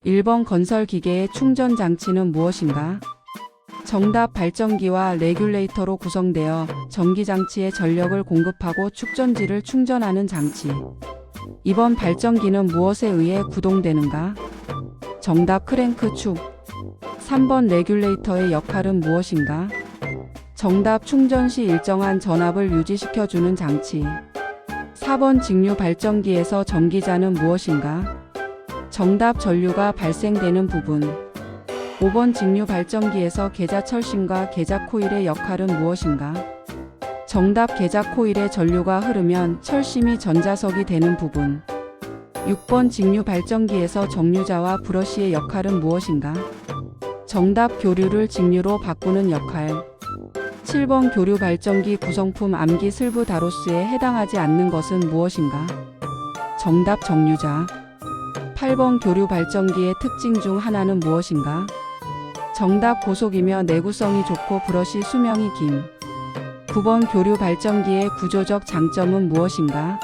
1번 건설기계의 충전장치는 무엇인가? 정답. 발전기와 레귤레이터로 구성되어 전기장치에 전력을 공급하고 축전지를 충전하는 장치. 2번 발전기는 무엇에 의해 구동되는가? 정답. 크랭크 축. 3번 레귤레이터의 역할은 무엇인가? 정답. 충전 시 일정한 전압을 유지시켜주는 장치. 4번 직류 발전기에서 전기자는 무엇인가? 정답. 전류가 발생되는 부분. 5번 직류 발전기에서 계자 철심과 계자 코일의 역할은 무엇인가? 정답. 계자 코일에 전류가 흐르면 철심이 전자석이 되는 부분. 6번 직류 발전기에서 정류자와 브러쉬의 역할은 무엇인가? 정답. 교류를 직류로 바꾸는 역할. 7번 교류 발전기 구성품 암기 슬브 다로스에 해당하지 않는 것은 무엇인가? 정답. 정류자. 8번 교류 발전기의 특징 중 하나는 무엇인가? 정답. 고속이며 내구성이 좋고 브러쉬 수명이 긴. 9번 교류 발전기의 구조적 장점은 무엇인가?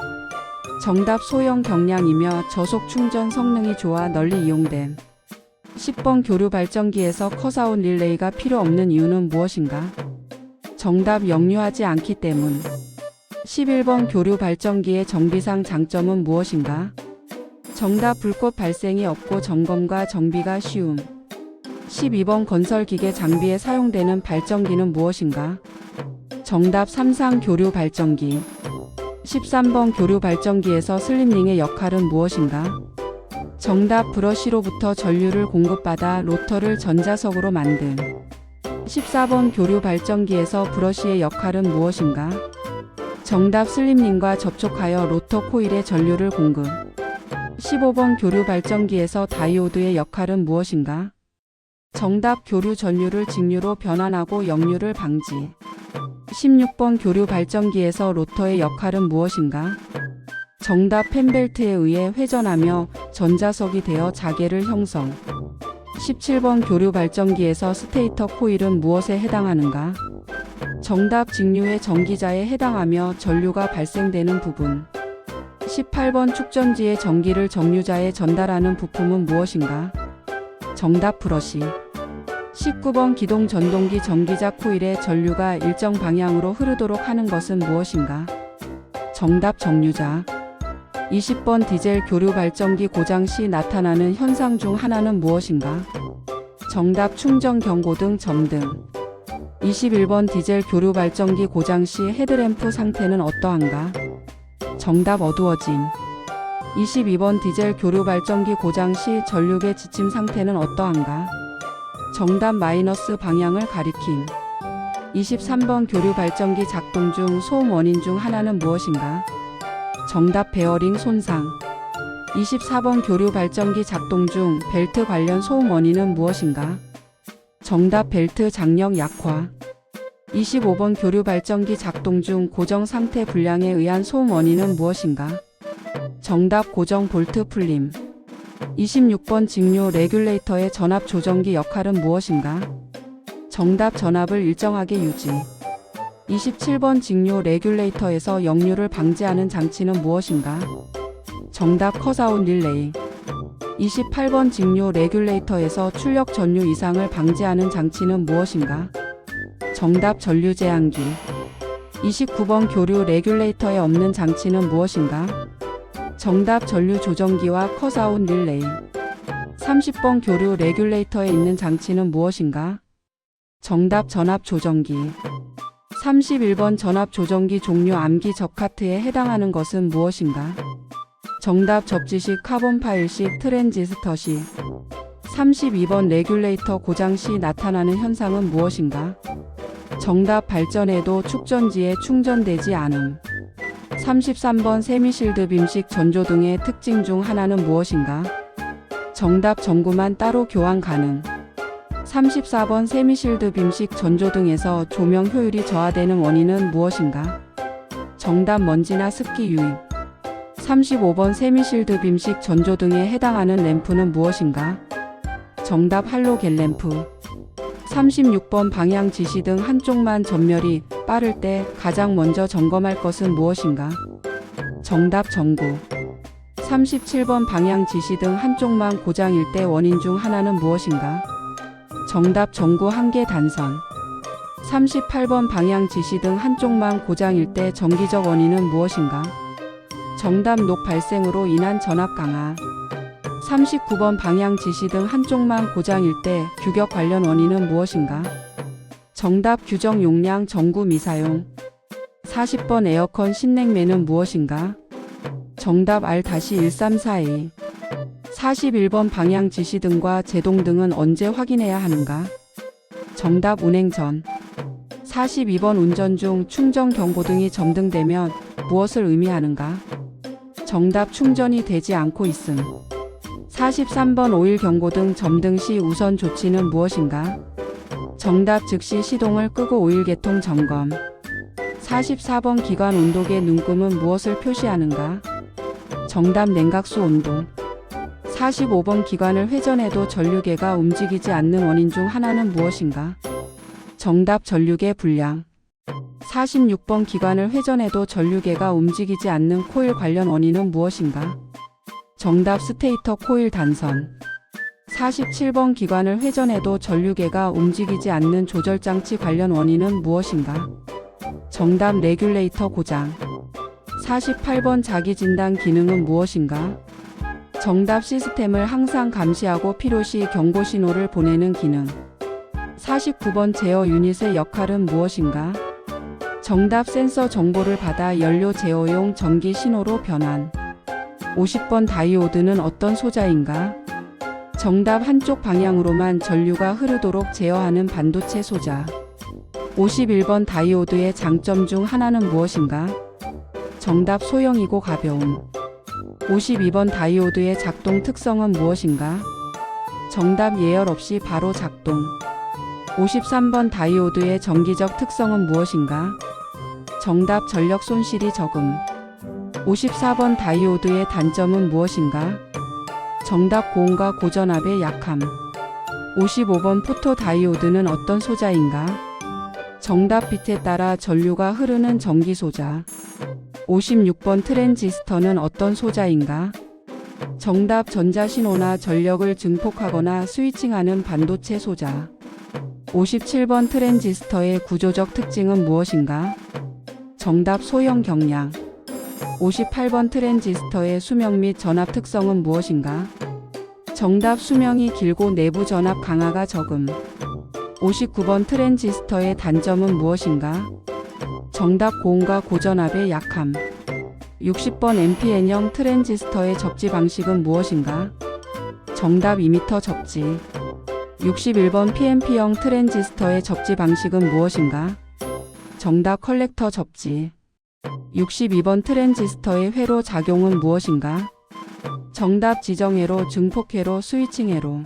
정답. 소형 경량이며 저속 충전 성능이 좋아 널리 이용됨. 10번 교류 발전기에서 컷아웃 릴레이가 필요 없는 이유는 무엇인가? 정답. 역류하지 않기 때문. 11번 교류 발전기의 정비상 장점은 무엇인가? 정답. 불꽃 발생이 없고 점검과 정비가 쉬움. 12번 건설기계 장비에 사용되는 발전기는 무엇인가? 정답. 삼상 교류 발전기. 13번 교류 발전기에서 슬립링의 역할은 무엇인가? 정답. 브러쉬로부터 전류를 공급받아 로터를 전자석으로 만듦. 14번 교류 발전기에서 브러쉬의 역할은 무엇인가? 정답. 슬립링과 접촉하여 로터 코일에 전류를 공급. 15번 교류 발전기에서 다이오드의 역할은 무엇인가? 정답. 교류 전류를 직류로 변환하고 역류를 방지. 16번 교류 발전기에서 로터의 역할은 무엇인가? 정답. 펜벨트에 의해 회전하며 전자석이 되어 자개를 형성. 17번 교류 발전기에서 스테이터 코일은 무엇에 해당하는가? 정답. 직류의 전기자에 해당하며 전류가 발생되는 부분. 18번 축전지의 전기를 정류자에 전달하는 부품은 무엇인가? 정답. 브러쉬. 19번 기동 전동기 전기자 코일에 전류가 일정 방향으로 흐르도록 하는 것은 무엇인가? 정답. 정류자. 20번 디젤 교류 발전기 고장 시 나타나는 현상 중 하나는 무엇인가? 정답. 충전 경고 등 점 등. 21번 디젤 교류 발전기 고장 시 헤드램프 상태는 어떠한가? 정답. 어두워짐. 22번 디젤 교류 발전기 고장 시 전류계 지침 상태는 어떠한가? 정답. 마이너스 방향을 가리킴. 23번 교류 발전기 작동 중 소음 원인 중 하나는 무엇인가? 정답. 베어링 손상. 24번 교류 발전기 작동 중 벨트 관련 소음 원인은 무엇인가? 정답. 벨트 장력 약화. 25번 교류 발전기 작동 중 고정 상태 불량에 의한 소음 원인은 무엇인가? 정답. 고정 볼트 풀림. 26번 직류 레귤레이터의 전압 조정기 역할은 무엇인가? 정답. 전압을 일정하게 유지. 27번 직류 레귤레이터에서 역류를 방지하는 장치는 무엇인가? 정답. 컷아웃 릴레이. 28번 직류 레귤레이터에서 출력 전류 이상을 방지하는 장치는 무엇인가? 정답. 전류 제한기. 29번 교류 레귤레이터에 없는 장치는 무엇인가? 정답. 전류 조정기와 컷아웃 릴레이. 30번 교류 레귤레이터에 있는 장치는 무엇인가? 정답. 전압 조정기. 31번 전압 조정기 종류 암기 적하트에 해당하는 것은 무엇인가? 정답. 접지식 카본 파일식 트랜지스터식. 32번 레귤레이터 고장 시 나타나는 현상은 무엇인가? 정답. 발전해도 축전지에 충전되지 않음. 33번 세미실드 빔식 전조등의 특징 중 하나는 무엇인가? 정답. 전구만 따로 교환 가능. 34번 세미실드 빔식 전조등에서 조명 효율이 저하되는 원인은 무엇인가? 정답. 먼지나 습기 유입. 35번 세미실드 빔식 전조등에 해당하는 램프는 무엇인가? 정답. 할로겐 램프. 36번 방향 지시 등 한쪽만 전멸이 빠를 때 가장 먼저 점검할 것은 무엇인가? 정답. 전구. 37번 방향 지시 등 한쪽만 고장일 때 원인 중 하나는 무엇인가? 정답 전구 한계 단선. 38번 방향 지시 등 한쪽만 고장일 때 정기적 원인은 무엇인가? 정답 녹 발생으로 인한 전압 강화. 39번 방향 지시 등 한쪽만 고장일 때 규격 관련 원인은 무엇인가? 정답 규정 용량 전구 미사용. 40번 에어컨 신냉매는 무엇인가? 정답 R-134A. 41번 방향 지시 등과 제동 등은 언제 확인해야 하는가? 정답 운행 전. 42번 운전 중 충전 경고등이 점등되면 무엇을 의미하는가? 정답 충전이 되지 않고 있음. 43번 오일 경고등 점등 시 우선 조치는 무엇인가? 정답 즉시 시동을 끄고 오일 개통 점검. 44번 기관 온도계 눈금은 무엇을 표시하는가? 정답 냉각수 온도. 45번 기관을 회전해도 전류계가 움직이지 않는 원인 중 하나는 무엇인가? 정답 전류계 불량. 46번 기관을 회전해도 전류계가 움직이지 않는 코일 관련 원인은 무엇인가? 정답 스테이터 코일 단선. 47번 기관을 회전해도 전류계가 움직이지 않는 조절장치 관련 원인은 무엇인가? 정답 레귤레이터 고장. 48번 자기진단 기능은 무엇인가? 정답 시스템을 항상 감시하고 필요시 경고 신호를 보내는 기능. 49번 제어 유닛의 역할은 무엇인가? 정답 센서 정보를 받아 연료 제어용 전기 신호로 변환. 50번 다이오드는 어떤 소자인가? 정답 한쪽 방향으로만 전류가 흐르도록 제어하는 반도체 소자. 51번 다이오드의 장점 중 하나는 무엇인가? 정답 소형이고 가벼움. 52번 다이오드의 작동 특성은 무엇인가? 정답 예열 없이 바로 작동. 53번 다이오드의 정기적 특성은 무엇인가? 정답 전력 손실이 적음. 54번 다이오드의 단점은 무엇인가? 정답 고온과 고전압의 약함. 55번 포토 다이오드는 어떤 소자인가? 정답 빛에 따라 전류가 흐르는 전기 소자. 56번 트랜지스터는 어떤 소자인가? 정답 전자신호나 전력을 증폭하거나 스위칭하는 반도체 소자. 57번 트랜지스터의 구조적 특징은 무엇인가? 정답 소형 경량. 58번 트랜지스터의 수명 및 전압 특성은 무엇인가? 정답 수명이 길고 내부 전압 강하가 적음. 59번 트랜지스터의 단점은 무엇인가? 정답 고온과 고전압의 약함. 60번 NPN형 트랜지스터의 접지 방식은 무엇인가? 정답 2m 접지. 61번 PNP형 트랜지스터의 접지 방식은 무엇인가? 정답 컬렉터 접지. 62번 트랜지스터의 회로 작용은 무엇인가? 정답 지정회로, 증폭회로, 스위칭회로.